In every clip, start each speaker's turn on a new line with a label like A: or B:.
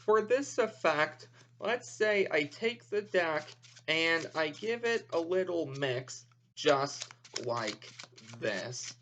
A: for this effect, let's say I take the deck and I give it a little mix just like this.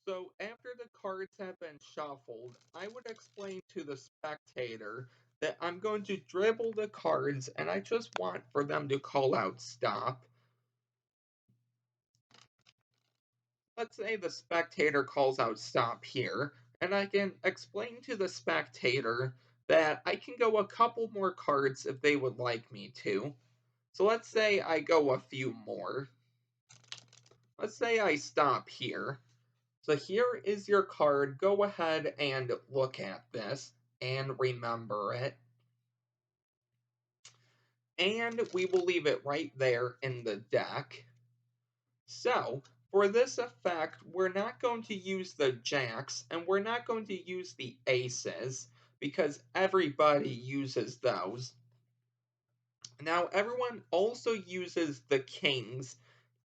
A: So after the cards have been shuffled, I would explain to the spectator that I'm going to dribble the cards and I just want for them to call out stop. Let's say the spectator calls out stop here, and I can explain to the spectator that I can go a couple more cards if they would like me to. So let's say I go a few more. Let's say I stop here. So here is your card. Go ahead and look at this and remember it. And we will leave it right there in the deck. So, for this effect, we're not going to use the jacks and we're not going to use the aces because everybody uses those. Now, everyone also uses the kings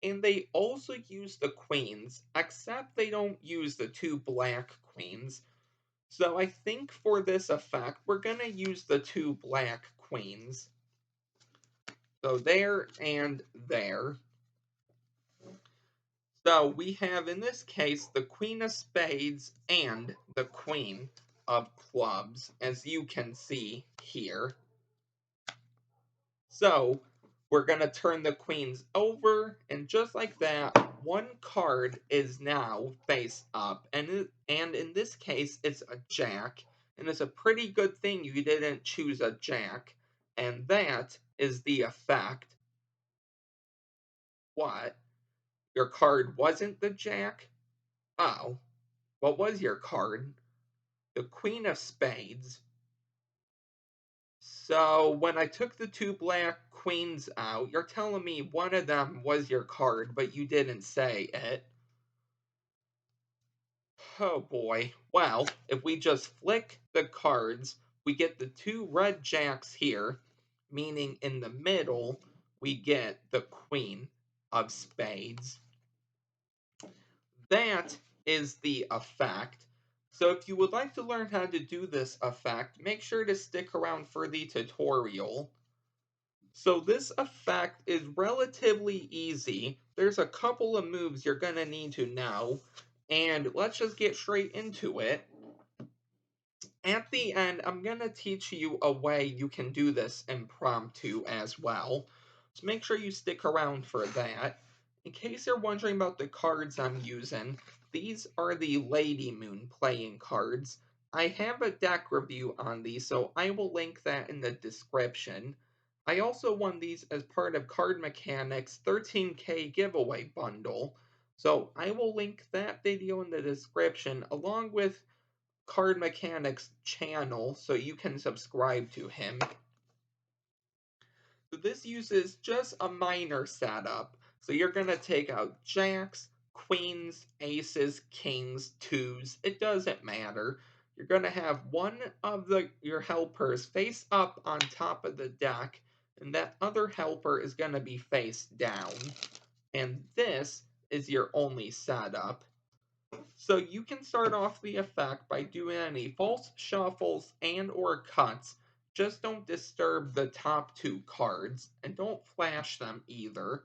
A: and they also use the queens, except they don't use the two black queens. So I think for this effect, we're going to use the two black queens. So there and there. So we have, in this case, the Queen of Spades and the Queen of Clubs, as you can see here. So we're going to turn the queens over, and just like that, one card is now face up. And in this case, it's a jack, and it's a pretty good thing you didn't choose a jack. And that is the effect. What? Your card wasn't the jack? Oh. What was your card? The Queen of Spades. So when I took the two black queens out, you're telling me one of them was your card, but you didn't say it. Oh boy. Well, if we just flick the cards, we get the two red jacks here, meaning in the middle, we get the Queen of Spades. That is the effect. So if you would like to learn how to do this effect, make sure to stick around for the tutorial. So this effect is relatively easy. There's a couple of moves you're going to need to know, and let's just get straight into it. At the end, I'm going to teach you a way you can do this impromptu as well. So make sure you stick around for that. In case you're wondering about the cards I'm using, these are the Lady Moon playing cards. I have a deck review on these, so I will link that in the description. I also won these as part of Card Mechanics 13K giveaway bundle, so I will link that video in the description along with Card Mechanics channel so you can subscribe to him. So this uses just a minor setup. So you're going to take out jacks, queens, aces, kings, twos. It doesn't matter. You're going to have one of your helpers face up on top of the deck, and that other helper is going to be face down. And this is your only setup. So you can start off the effect by doing any false shuffles and or cuts. Just don't disturb the top two cards, and don't flash them either.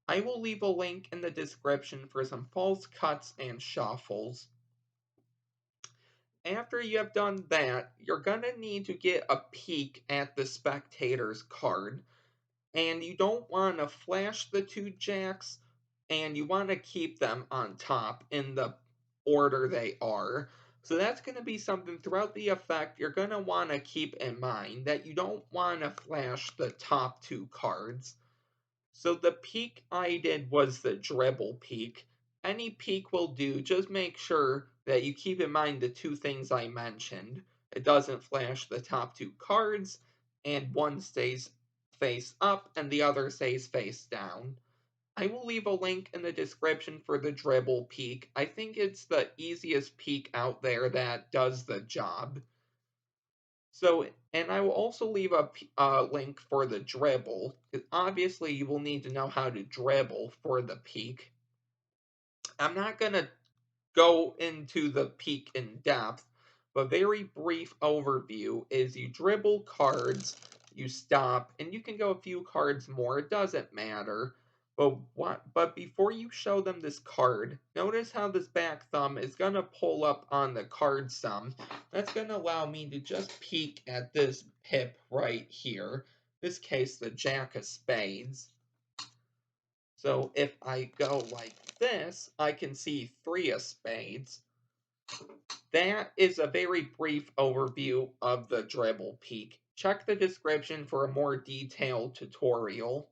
A: I will leave a link in the description for some false cuts and shuffles. After you have done that, you're going to need to get a peek at the spectator's card. And you don't want to flash the two jacks, and you want to keep them on top in the order they are. So that's going to be something throughout the effect you're going to want to keep in mind, that you don't want to flash the top two cards. So the peek I did was the dribble peek. Any peek will do, just make sure that you keep in mind the two things I mentioned. It doesn't flash the top two cards, and one stays face up and the other stays face down. I will leave a link in the description for the dribble peek. I think it's the easiest peek out there that does the job. So, and I will also leave a link for the dribble, because obviously you will need to know how to dribble for the peek. I'm not going to go into the peek in depth, But very brief overview is you dribble cards, you stop, and you can go a few cards more, it doesn't matter. But before you show them this card, notice how this back thumb is gonna pull up on the card sum. That's gonna allow me to just peek at this pip right here. In this case, the Jack of Spades. So if I go like this, I can see 3 of spades. That is a very brief overview of the dribble peek. Check the description for a more detailed tutorial.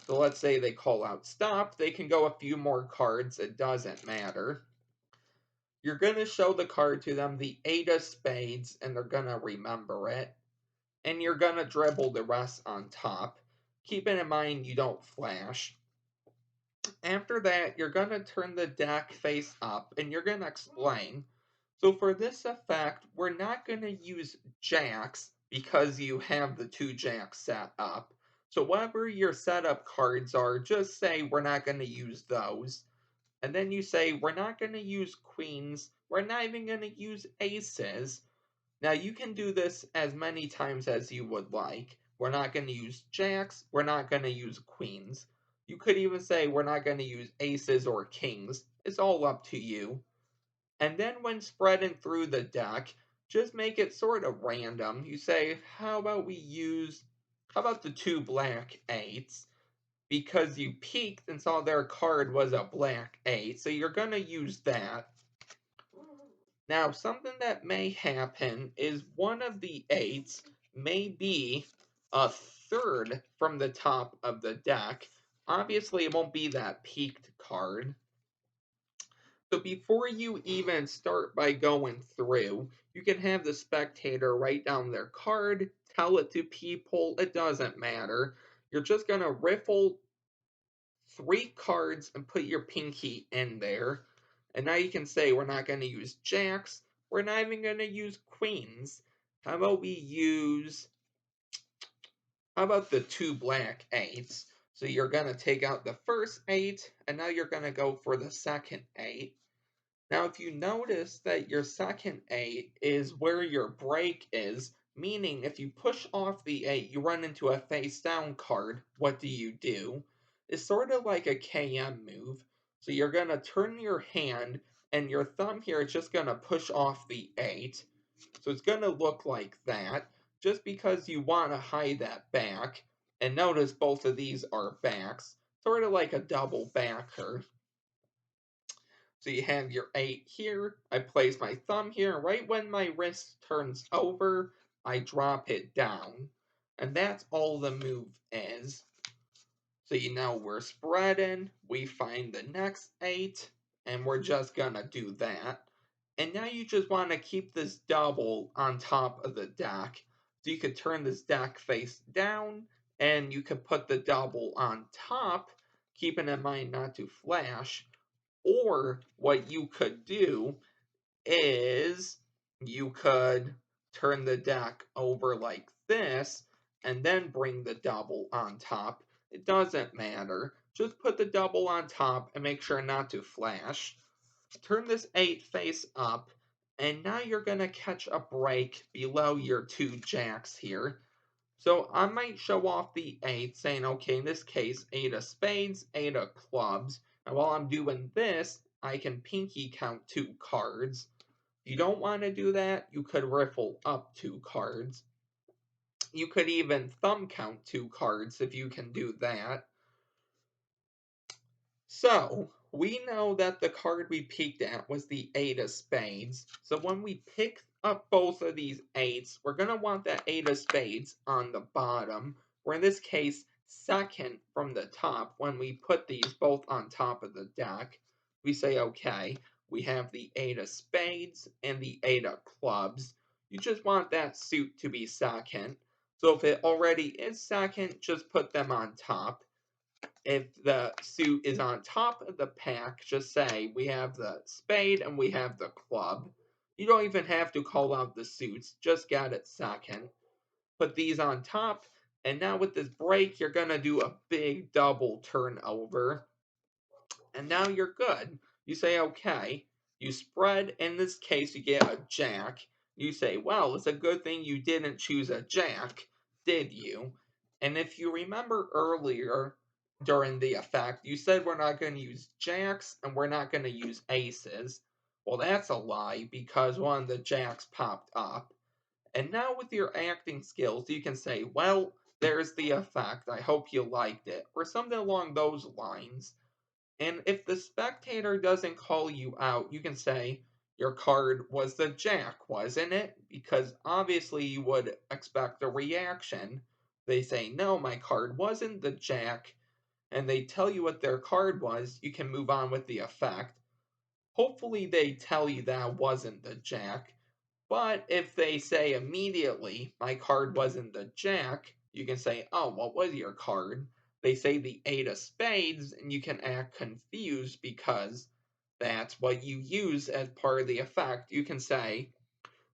A: So let's say they call out stop, they can go a few more cards, it doesn't matter. You're going to show the card to them, the 8 of spades, and they're going to remember it. And you're going to dribble the rest on top. Keeping in mind you don't flash. After that, you're going to turn the deck face up and you're going to explain. So for this effect, we're not going to use jacks because you have the 2 jacks set up. So whatever your setup cards are, just say we're not going to use those. And then you say we're not going to use queens, we're not even going to use aces. Now you can do this as many times as you would like. We're not going to use jacks, we're not going to use queens. You could even say we're not going to use aces or kings. It's all up to you. And then when spreading through the deck, just make it sort of random. You say, how about the 2 black 8s? Because you peeked and saw their card was a black 8, so you're going to use that. Now, something that may happen is one of the 8s may be a third from the top of the deck. Obviously, it won't be that peaked card. So before you even start by going through, you can have the spectator write down their card, tell it to people, it doesn't matter. You're just going to riffle 3 cards and put your pinky in there. And now you can say we're not going to use jacks. We're not even going to use queens. How about the 2 black 8s? So you're going to take out the first 8, and now you're going to go for the second 8. Now, if you notice that your second 8 is where your break is, meaning if you push off the 8, you run into a face down card, what do? It's sort of like a KM move. So you're going to turn your hand, and your thumb here is just going to push off the 8. So it's going to look like that, just because you want to hide that back. And notice both of these are backs, sort of like a double backer. So you have your 8 here, I place my thumb here, right when my wrist turns over, I drop it down. And that's all the move is. So you know we're spreading, we find the next 8, and we're just gonna do that. And now you just want to keep this double on top of the deck. So you could turn this deck face down, and you could put the double on top, keeping in mind not to flash. Or what you could do is you could turn the deck over like this and then bring the double on top. It doesn't matter. Just put the double on top and make sure not to flash. Turn this 8 face up, and now you're going to catch a break below your 2 jacks here. So I might show off the 8, saying, okay, in this case, 8 of spades, 8 of clubs. And while I'm doing this, I can pinky count 2 cards. If you don't want to do that, you could riffle up 2 cards. You could even thumb count 2 cards if you can do that. So, we know that the card we peeked at was the 8 of spades. So when we pick up both of these 8s, we're going to want that 8 of spades on the bottom, or in this case, second from the top. When we put these both on top of the deck, we say, okay, we have the 8 of spades and the 8 of clubs. You just want that suit to be second. So if it already is second, just put them on top. If the suit is on top of the pack, just say we have the spade and we have the club. You don't even have to call out the suits, just get it second. Put these on top, and now with this break, you're going to do a big double turnover. And now you're good. You say, okay, You spread, in this case, you get a jack. You say, well, it's a good thing you didn't choose a jack, did you? And if you remember earlier during the effect, you said we're not going to use jacks and we're not going to use aces. Well, that's a lie because one of the jacks popped up. And now with your acting skills, you can say, well, there's the effect. I hope you liked it. Or something along those lines. And if the spectator doesn't call you out, you can say, your card was the jack, wasn't it? Because obviously you would expect a reaction. They say, no, my card wasn't the jack, and they tell you what their card was, you can move on with the effect. Hopefully they tell you that wasn't the jack, but if they say immediately, my card wasn't the jack, you can say, oh, what was your card? They say the 8 of spades, and you can act confused because that's what you use as part of the effect. You can say,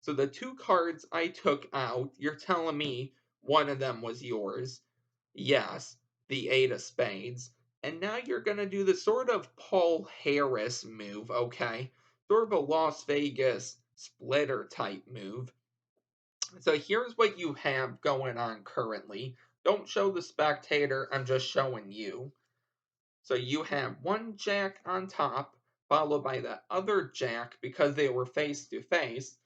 A: so the 2 cards I took out, you're telling me one of them was yours. Yes, the 8 of spades. And now you're going to do the sort of Paul Harris move, okay? Sort of a Las Vegas splitter type move. So here's what you have going on currently. Don't show the spectator, I'm just showing you. So you have one jack on top, followed by the other jack because they were face to face,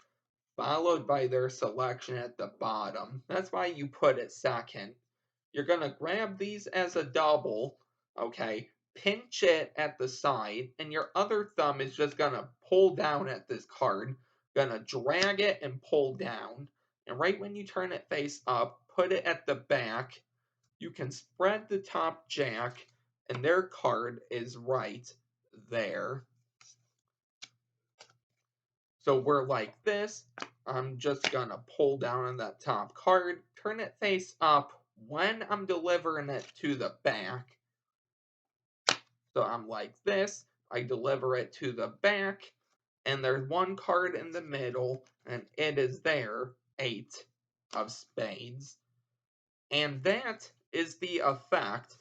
A: followed by their selection at the bottom. That's why you put it second. You're going to grab these as a double, okay? Pinch it at the side, and your other thumb is just going to pull down at this card. Going to drag it and pull down. And right when you turn it face up, put it at the back. You can spread the top jack, and their card is right there. So we're like this. I'm just going to pull down on that top card, turn it face up when I'm delivering it to the back. So I'm like this. I deliver it to the back, and there's one card in the middle, and it is their 8 of spades. And that is the effect.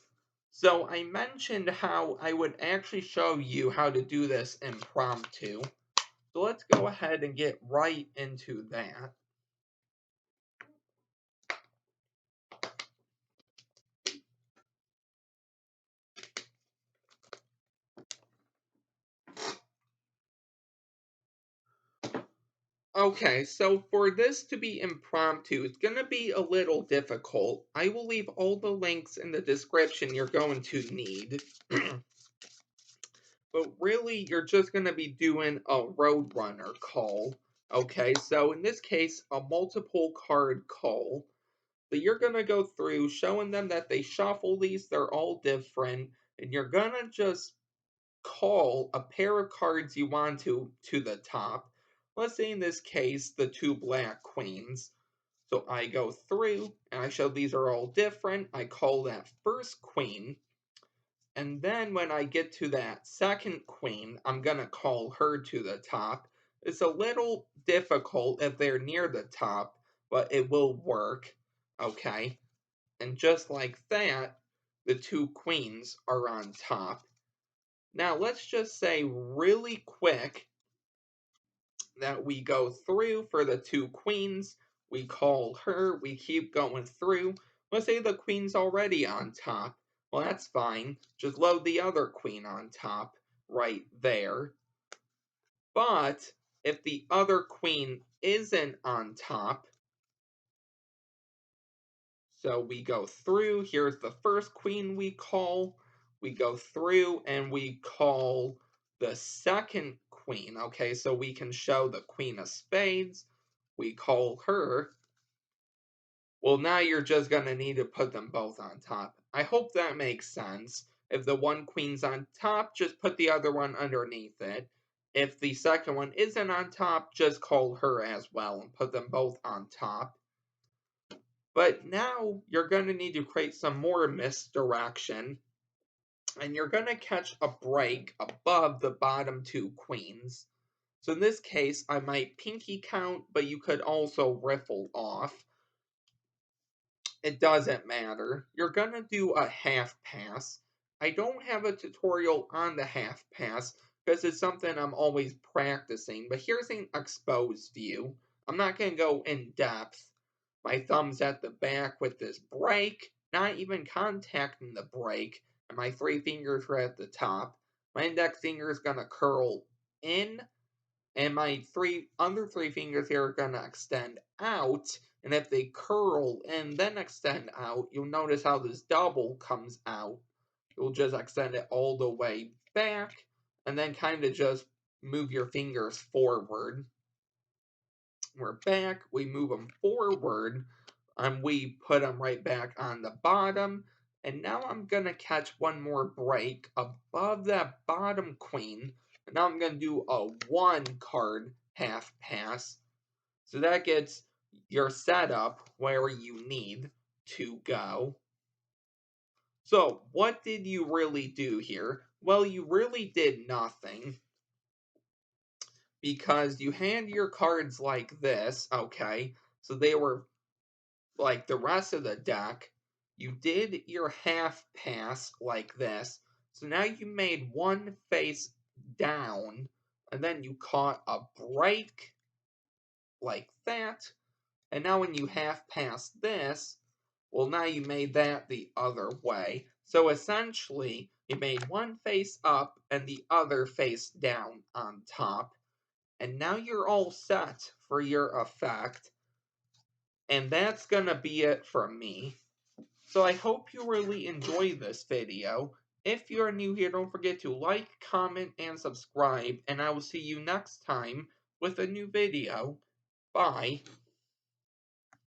A: So I mentioned how I would actually show you how to do this impromptu. So let's go ahead and get right into that. Okay, so for this to be impromptu, it's going to be a little difficult. I will leave all the links in the description you're going to need. But really, you're just going to be doing a Roadrunner call. Okay, so in this case, a multiple card call. So you're going to go through showing them that they shuffle these, they're all different, and you're going to just call a pair of cards you want to the top. Let's say in this case, the 2 black queens. So I go through, and I show these are all different. I call that first queen. And then when I get to that second queen, I'm going to call her to the top. It's a little difficult if they're near the top, but it will work. Okay? And just like that, the 2 queens are on top. Now let's just say really quick that we go through for the 2 queens. We call her, we keep going through. Let's say the queen's already on top. Well, that's fine. Just load the other queen on top right there. But if the other queen isn't on top, so we go through, here's the first queen we call. We go through and we call the second queen. Okay, so we can show the queen of spades. We call her. Well, now you're just going to need to put them both on top. I hope that makes sense. If the one queen's on top, just put the other one underneath it. If the second one isn't on top, just call her as well and put them both on top. But now you're going to need to create some more misdirection, and you're going to catch a break above the bottom 2 queens. So in this case, I might pinky count, but you could also riffle off. It doesn't matter. You're going to do a half pass. I don't have a tutorial on the half pass, because it's something I'm always practicing. But here's an exposed view. I'm not going to go in depth. My thumb's at the back with this brake, not even contacting the brake, and my three fingers are at the top. My index finger is going to curl in, and my other three fingers here are going to extend out. And if they curl and then extend out, you'll notice how this double comes out. You'll just extend it all the way back, and then kind of just move your fingers forward. We're back, we move them forward, and we put them right back on the bottom. And now I'm going to catch one more break above that bottom queen. And now I'm going to do a 1 card half pass. So that gets your setup where you need to go. So, what did you really do here? Well, you really did nothing because you hand your cards like this, okay? So they were like the rest of the deck. You did your half pass like this. So now you made one face down, and then you caught a break like that. And now when you half pass this, well, now you made that the other way. So essentially, you made one face up and the other face down on top. And now you're all set for your effect. And that's going to be it from me. So I hope you really enjoy this video. If you are new here, don't forget to like, comment, and subscribe. And I will see you next time with a new video. Bye.